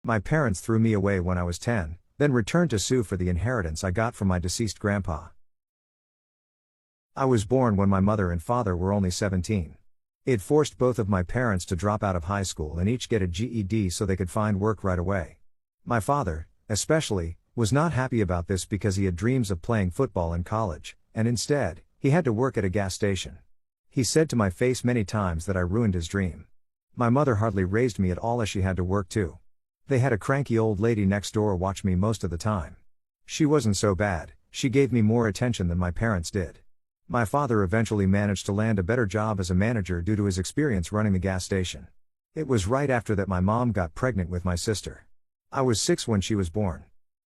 My parents threw me away when I was 10, then returned to sue for the inheritance I got from my deceased grandpa. I was born when my mother and father were only 17. It forced both of my parents to drop out of high school and each get a GED so they could find work right away. My father, especially, was not happy about this because he had dreams of playing football in college, and instead, he had to work at a gas station. He said to my face many times that I ruined his dream. My mother hardly raised me at all as she had to work too. They had a cranky old lady next door watch me most of the time. She wasn't so bad, she gave me more attention than my parents did. My father eventually managed to land a better job as a manager due to his experience running the gas station. It was right after that my mom got pregnant with my sister. I was 6 when she was born.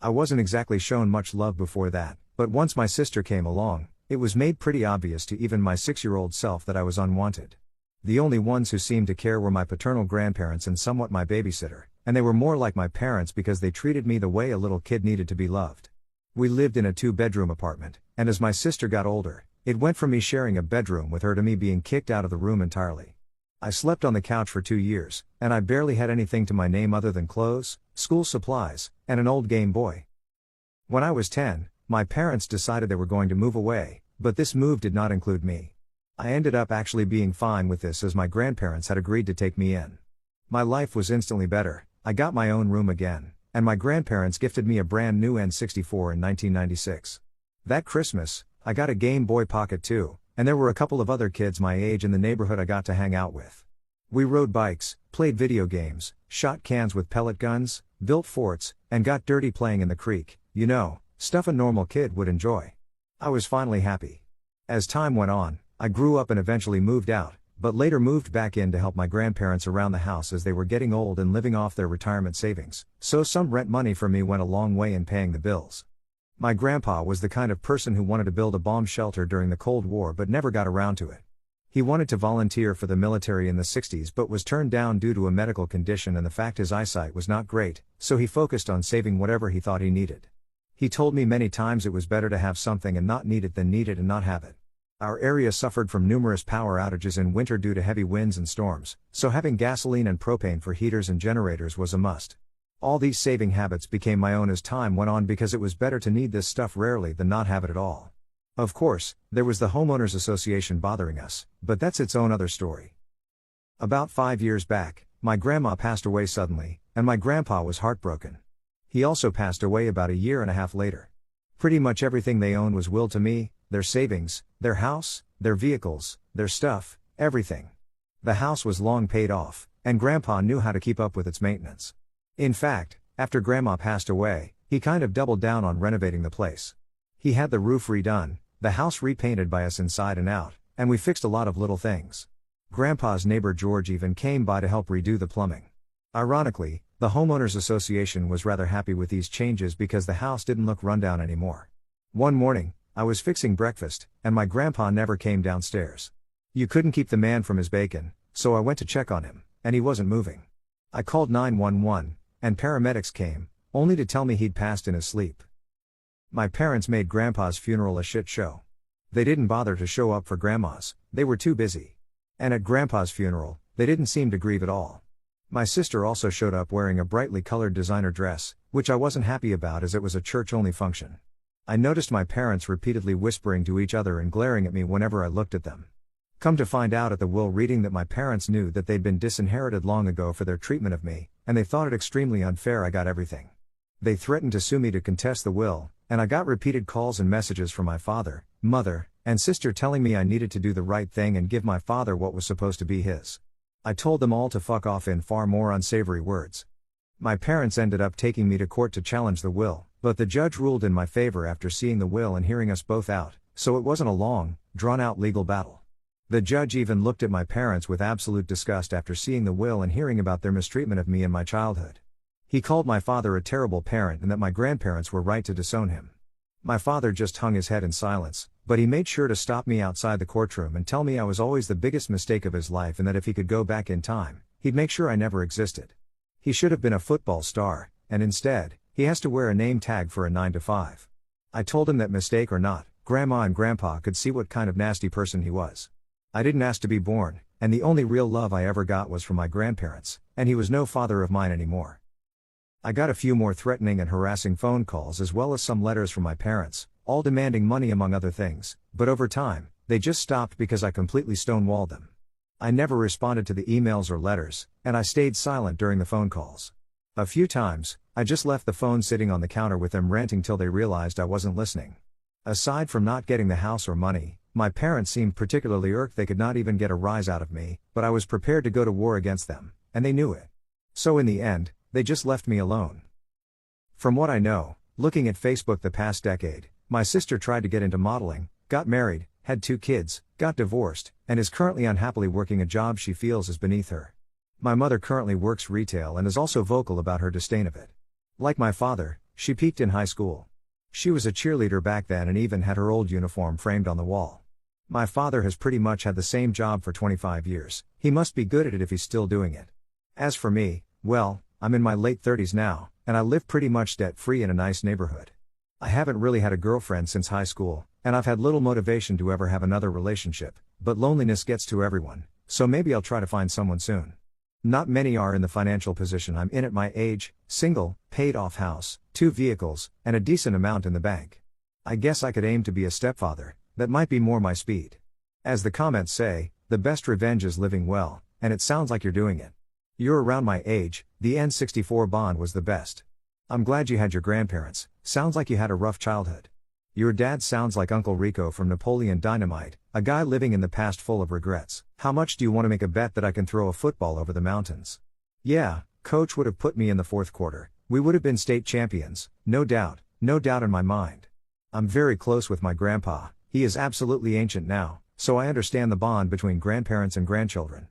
I wasn't exactly shown much love before that, but once my sister came along, it was made pretty obvious to even my 6-year-old self that I was unwanted. The only ones who seemed to care were my paternal grandparents and somewhat my babysitter, and they were more like my parents because they treated me the way a little kid needed to be loved. We lived in a 2-bedroom apartment, and as my sister got older, it went from me sharing a bedroom with her to me being kicked out of the room entirely. I slept on the couch for 2 years, and I barely had anything to my name other than clothes, school supplies, and an old Game Boy. When I was 10, my parents decided they were going to move away, but this move did not include me. I ended up actually being fine with this as my grandparents had agreed to take me in. My life was instantly better, I got my own room again, and my grandparents gifted me a brand new N64 in 1996. That Christmas, I got a Game Boy Pocket too, and there were a couple of other kids my age in the neighborhood I got to hang out with. We rode bikes, played video games, shot cans with pellet guns, built forts, and got dirty playing in the creek, stuff a normal kid would enjoy. I was finally happy. As time went on, I grew up and eventually moved out, but later moved back in to help my grandparents around the house as they were getting old and living off their retirement savings, so some rent money from me went a long way in paying the bills. My grandpa was the kind of person who wanted to build a bomb shelter during the Cold War but never got around to it. He wanted to volunteer for the military in the 60s but was turned down due to a medical condition and the fact his eyesight was not great, so he focused on saving whatever he thought he needed. He told me many times it was better to have something and not need it than need it and not have it. Our area suffered from numerous power outages in winter due to heavy winds and storms, so having gasoline and propane for heaters and generators was a must. All these saving habits became my own as time went on because it was better to need this stuff rarely than not have it at all. Of course, there was the homeowners association bothering us, but that's its own other story. About 5 years back, my grandma passed away suddenly, and my grandpa was heartbroken. He also passed away about a year and a half later. Pretty much everything they owned was willed to me, their savings, their house, their vehicles, their stuff, everything. The house was long paid off, and grandpa knew how to keep up with its maintenance. In fact, after grandma passed away, he kind of doubled down on renovating the place. He had the roof redone, the house repainted by us inside and out, and we fixed a lot of little things. Grandpa's neighbor George even came by to help redo the plumbing. Ironically, the homeowners association was rather happy with these changes because the house didn't look rundown anymore. One morning, I was fixing breakfast, and my grandpa never came downstairs. You couldn't keep the man from his bacon, so I went to check on him, and he wasn't moving. I called 911, and paramedics came, only to tell me he'd passed in his sleep. My parents made grandpa's funeral a shit show. They didn't bother to show up for grandma's, they were too busy. And at grandpa's funeral, they didn't seem to grieve at all. My sister also showed up wearing a brightly colored designer dress, which I wasn't happy about as it was a church-only function. I noticed my parents repeatedly whispering to each other and glaring at me whenever I looked at them. Come to find out at the will reading that my parents knew that they'd been disinherited long ago for their treatment of me, and they thought it extremely unfair I got everything. They threatened to sue me to contest the will, and I got repeated calls and messages from my father, mother, and sister telling me I needed to do the right thing and give my father what was supposed to be his. I told them all to fuck off in far more unsavory words. My parents ended up taking me to court to challenge the will, but the judge ruled in my favor after seeing the will and hearing us both out, so it wasn't a long, drawn-out legal battle. The judge even looked at my parents with absolute disgust after seeing the will and hearing about their mistreatment of me in my childhood. He called my father a terrible parent and that my grandparents were right to disown him. My father just hung his head in silence, but he made sure to stop me outside the courtroom and tell me I was always the biggest mistake of his life and that if he could go back in time, he'd make sure I never existed. He should have been a football star, and instead, he has to wear a name tag for a 9 to 5. I told him that mistake or not, Grandma and Grandpa could see what kind of nasty person he was. I didn't ask to be born, and the only real love I ever got was from my grandparents, and he was no father of mine anymore. I got a few more threatening and harassing phone calls as well as some letters from my parents, all demanding money among other things, but over time, they just stopped because I completely stonewalled them. I never responded to the emails or letters, and I stayed silent during the phone calls. A few times, I just left the phone sitting on the counter with them ranting till they realized I wasn't listening. Aside from not getting the house or money, my parents seemed particularly irked they could not even get a rise out of me, but I was prepared to go to war against them, and they knew it. So in the end, they just left me alone. From what I know, looking at Facebook the past decade, my sister tried to get into modeling, got married, had 2 kids, got divorced, and is currently unhappily working a job she feels is beneath her. My mother currently works retail and is also vocal about her disdain of it. Like my father, she peaked in high school. She was a cheerleader back then and even had her old uniform framed on the wall. My father has pretty much had the same job for 25 years, he must be good at it if he's still doing it. As for me, well, I'm in my late 30s now, and I live pretty much debt-free in a nice neighborhood. I haven't really had a girlfriend since high school, and I've had little motivation to ever have another relationship, but loneliness gets to everyone, so maybe I'll try to find someone soon. Not many are in the financial position I'm in at my age, single, paid off house, 2 vehicles, and a decent amount in the bank. I guess I could aim to be a stepfather, that might be more my speed. As the comments say, the best revenge is living well, and it sounds like you're doing it. You're around my age, the N64 Bond was the best. I'm glad you had your grandparents, sounds like you had a rough childhood. Your dad sounds like Uncle Rico from Napoleon Dynamite, a guy living in the past full of regrets. How much do you want to make a bet that I can throw a football over the mountains? Yeah, coach would have put me in the 4th quarter, we would have been state champions, no doubt in my mind. I'm very close with my grandpa, he is absolutely ancient now, so I understand the bond between grandparents and grandchildren.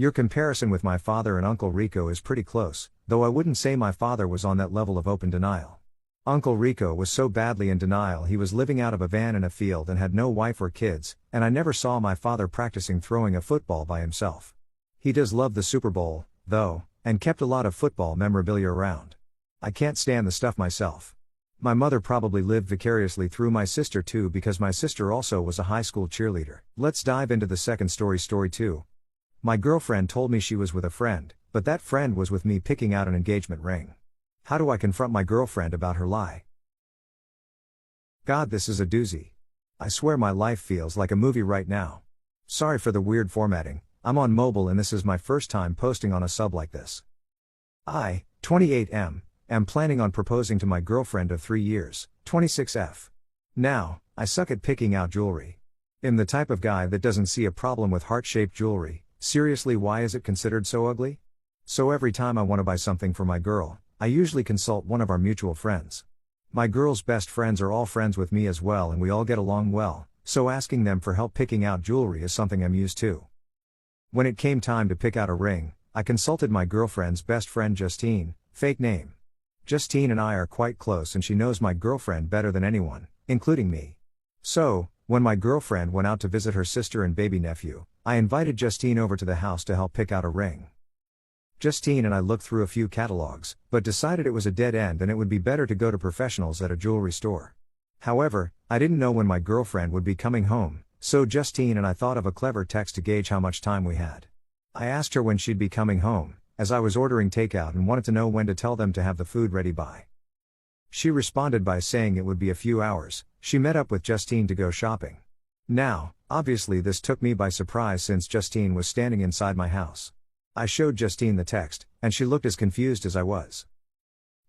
Your comparison with my father and Uncle Rico is pretty close, though I wouldn't say my father was on that level of open denial. Uncle Rico was so badly in denial he was living out of a van in a field and had no wife or kids, and I never saw my father practicing throwing a football by himself. He does love the Super Bowl, though, and kept a lot of football memorabilia around. I can't stand the stuff myself. My mother probably lived vicariously through my sister too because my sister also was a high school cheerleader. Let's dive into the second story 2. My girlfriend told me she was with a friend, but that friend was with me picking out an engagement ring. How do I confront my girlfriend about her lie? God, this is a doozy. I swear my life feels like a movie right now. Sorry for the weird formatting, I'm on mobile and this is my first time posting on a sub like this. I, 28M, am planning on proposing to my girlfriend of 3 years, 26F. Now, I suck at picking out jewelry. I'm the type of guy that doesn't see a problem with heart-shaped jewelry. Seriously, why is it considered so ugly? So every time I want to buy something for my girl, I usually consult one of our mutual friends. My girl's best friends are all friends with me as well and we all get along well, so asking them for help picking out jewelry is something I'm used to. When it came time to pick out a ring, I consulted my girlfriend's best friend Justine, fake name. Justine and I are quite close and she knows my girlfriend better than anyone, including me. So, when my girlfriend went out to visit her sister and baby nephew, I invited Justine over to the house to help pick out a ring. Justine and I looked through a few catalogs, but decided it was a dead end and it would be better to go to professionals at a jewelry store. However, I didn't know when my girlfriend would be coming home, so Justine and I thought of a clever text to gauge how much time we had. I asked her when she'd be coming home, as I was ordering takeout and wanted to know when to tell them to have the food ready by. She responded by saying it would be a few hours. She met up with Justine to go shopping. Now, obviously this took me by surprise since Justine was standing inside my house. I showed Justine the text, and she looked as confused as I was.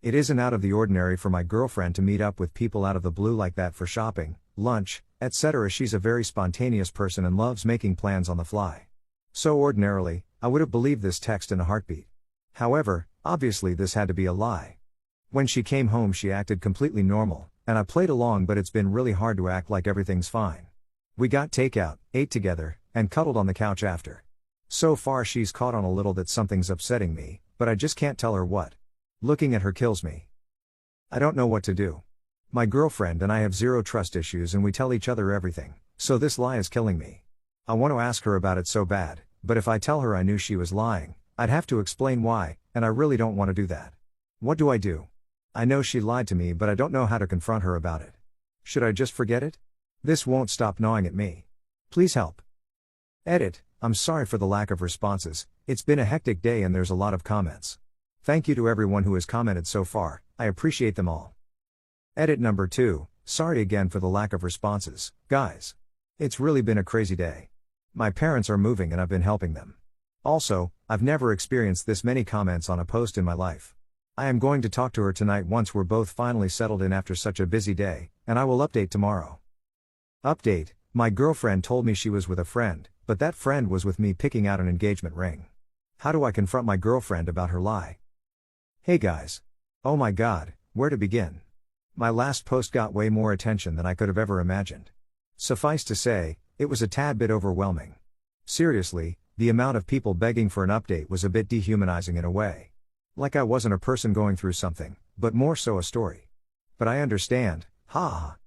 It isn't out of the ordinary for my girlfriend to meet up with people out of the blue like that for shopping, lunch, etc. She's a very spontaneous person and loves making plans on the fly. So ordinarily, I would have believed this text in a heartbeat. However, obviously this had to be a lie. When she came home she acted completely normal, and I played along, but it's been really hard to act like everything's fine. We got takeout, ate together, and cuddled on the couch after. So far she's caught on a little that something's upsetting me, but I just can't tell her what. Looking at her kills me. I don't know what to do. My girlfriend and I have zero trust issues and we tell each other everything, so this lie is killing me. I want to ask her about it so bad, but if I tell her I knew she was lying, I'd have to explain why, and I really don't want to do that. What do I do? I know she lied to me, but I don't know how to confront her about it. Should I just forget it? This won't stop gnawing at me. Please help. Edit. I'm sorry for the lack of responses, it's been a hectic day and there's a lot of comments. Thank you to everyone who has commented so far, I appreciate them all. Edit number 2, sorry again for the lack of responses, guys. It's really been a crazy day. My parents are moving and I've been helping them. Also, I've never experienced this many comments on a post in my life. I am going to talk to her tonight once we're both finally settled in after such a busy day, and I will update tomorrow. Update, my girlfriend told me she was with a friend, but that friend was with me picking out an engagement ring. How do I confront my girlfriend about her lie? Hey guys. Oh my god, where to begin? My last post got way more attention than I could have ever imagined. Suffice to say, it was a tad bit overwhelming. Seriously, the amount of people begging for an update was a bit dehumanizing in a way. Like I wasn't a person going through something, but more so a story. But I understand, ha.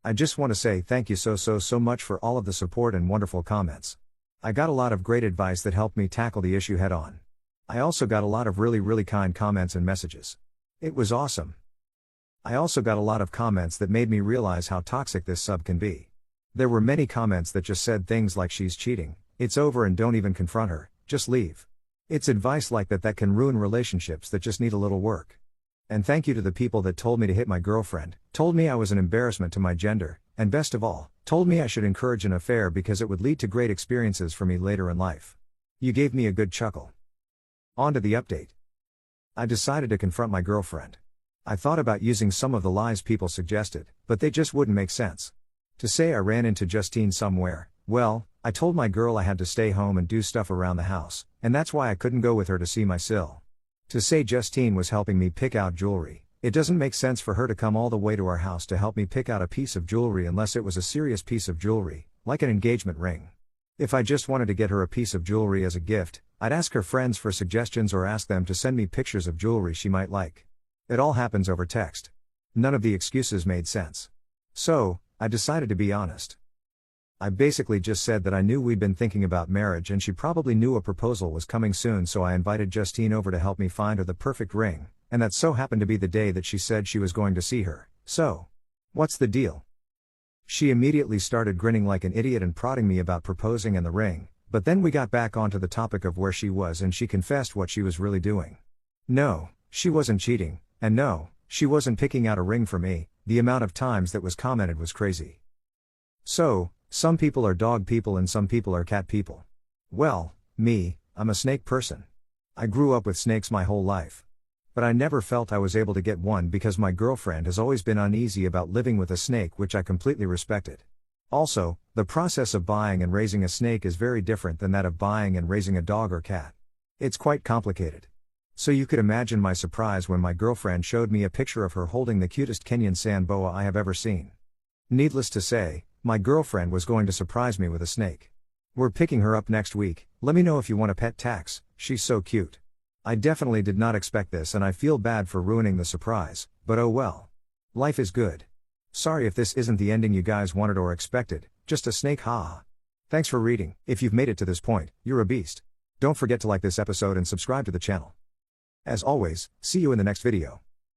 I just want to say thank you so much for all of the support and wonderful comments. I got a lot of great advice that helped me tackle the issue head on. I also got a lot of really kind comments and messages. It was awesome. I also got a lot of comments that made me realize how toxic this sub can be. There were many comments that just said things like she's cheating, it's over and don't even confront her, just leave. It's advice like that can ruin relationships that just need a little work. And thank you to the people that told me to hit my girlfriend, told me I was an embarrassment to my gender, and best of all, told me I should encourage an affair because it would lead to great experiences for me later in life. You gave me a good chuckle. On to the update. I decided to confront my girlfriend. I thought about using some of the lies people suggested, but they just wouldn't make sense. To say I ran into Justine somewhere, well, I told my girl I had to stay home and do stuff around the house, and that's why I couldn't go with her to see my Sil. To say Justine was helping me pick out jewelry, it doesn't make sense for her to come all the way to our house to help me pick out a piece of jewelry unless it was a serious piece of jewelry, like an engagement ring. If I just wanted to get her a piece of jewelry as a gift, I'd ask her friends for suggestions or ask them to send me pictures of jewelry she might like. It all happens over text. None of the excuses made sense. So, I decided to be honest. I basically just said that I knew we'd been thinking about marriage and she probably knew a proposal was coming soon, so I invited Justine over to help me find her the perfect ring, and that so happened to be the day that she said she was going to see her, so. What's the deal? She immediately started grinning like an idiot and prodding me about proposing and the ring, but then we got back onto the topic of where she was and she confessed what she was really doing. No, she wasn't cheating, and no, she wasn't picking out a ring for me. The amount of times that was commented was crazy. So, some people are dog people and some people are cat people. Well, me, I'm a snake person. I grew up with snakes my whole life. But I never felt I was able to get one because my girlfriend has always been uneasy about living with a snake, which I completely respected. Also, the process of buying and raising a snake is very different than that of buying and raising a dog or cat. It's quite complicated. So you could imagine my surprise when my girlfriend showed me a picture of her holding the cutest Kenyan sand boa I have ever seen. Needless to say, my girlfriend was going to surprise me with a snake. We're picking her up next week, let me know if you want a pet tax, she's so cute. I definitely did not expect this and I feel bad for ruining the surprise, but oh well. Life is good. Sorry if this isn't the ending you guys wanted or expected, just a snake, haha. Thanks for reading. If you've made it to this point, you're a beast. Don't forget to like this episode and subscribe to the channel. As always, see you in the next video.